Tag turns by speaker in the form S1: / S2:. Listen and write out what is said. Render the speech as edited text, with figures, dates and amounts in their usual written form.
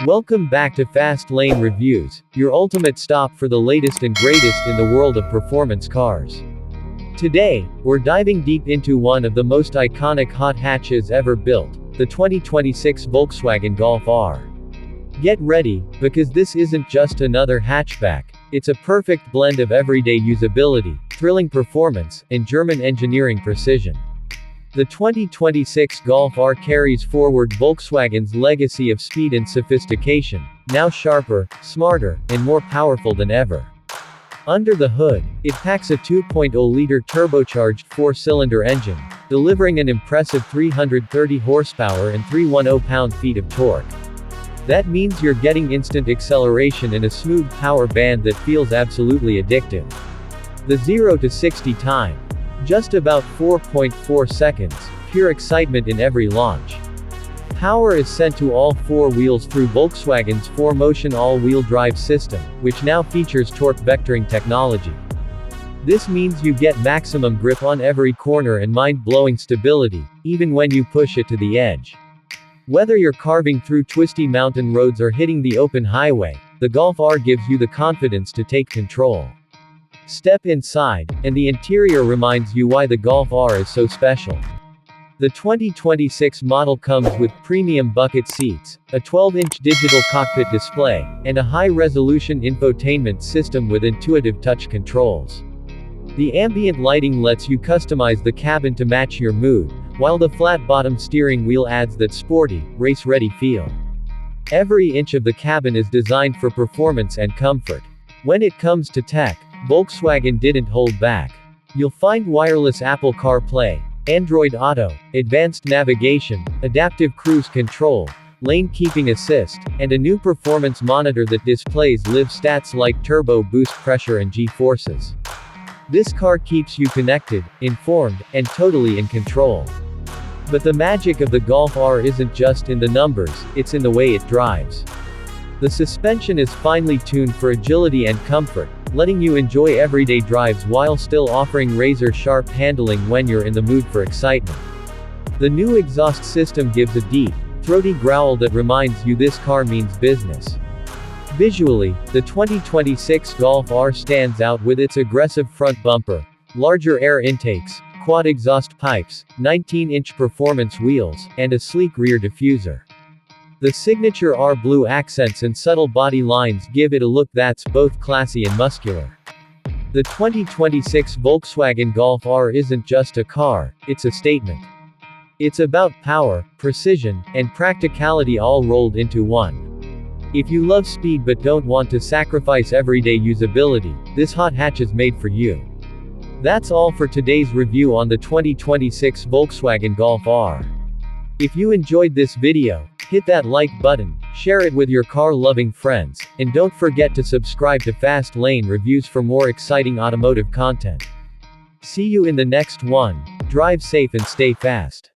S1: Welcome back to Fast Lane Reviews, your ultimate stop for the latest and greatest in the world of performance cars. Today, we're diving deep into one of the most iconic hot hatches ever built, the 2026 Volkswagen Golf R. Get ready, because this isn't just another hatchback, it's a perfect blend of everyday usability, thrilling performance, and German engineering precision. The 2026 Golf R carries forward Volkswagen's legacy of speed and sophistication, now sharper, smarter, and more powerful than ever. Under the hood, it packs a 2.0-liter turbocharged four-cylinder engine, delivering an impressive 330 horsepower and 310 pound-feet of torque. That means you're getting instant acceleration and a smooth power band that feels absolutely addictive. The 0 to 60 time. Just about 4.4 seconds, pure excitement in every launch. Power is sent to all four wheels through Volkswagen's 4Motion all-wheel drive system, which now features torque vectoring technology. This means you get maximum grip on every corner and mind-blowing stability, even when you push it to the edge. Whether you're carving through twisty mountain roads or hitting the open highway, the Golf R gives you the confidence to take control. Step inside, and the interior reminds you why the Golf R is so special. The 2026 model comes with premium bucket seats, a 12-inch digital cockpit display, and a high-resolution infotainment system with intuitive touch controls. The ambient lighting lets you customize the cabin to match your mood, while the flat-bottom steering wheel adds that sporty, race-ready feel. Every inch of the cabin is designed for performance and comfort. When it comes to tech, Volkswagen didn't hold back. You'll find wireless Apple CarPlay, Android Auto, advanced navigation, adaptive cruise control, lane keeping assist, and a new performance monitor that displays live stats like turbo boost pressure and G-forces. This car keeps you connected, informed, and totally in control. But the magic of the Golf R isn't just in the numbers, it's in the way it drives. The suspension is finely tuned for agility and comfort, letting you enjoy everyday drives while still offering razor-sharp handling when you're in the mood for excitement. The new exhaust system gives a deep, throaty growl that reminds you this car means business. Visually, the 2026 Golf R stands out with its aggressive front bumper, larger air intakes, quad exhaust pipes, 19-inch performance wheels, and a sleek rear diffuser. The signature R blue accents and subtle body lines give it a look that's both classy and muscular. The 2026 Volkswagen Golf R isn't just a car, it's a statement. It's about power, precision, and practicality all rolled into one. If you love speed but don't want to sacrifice everyday usability, this hot hatch is made for you. That's all for today's review on the 2026 Volkswagen Golf R. If you enjoyed this video, hit that like button, share it with your car-loving friends, and don't forget to subscribe to Fast Lane Reviews for more exciting automotive content. See you in the next one. Drive safe and stay fast.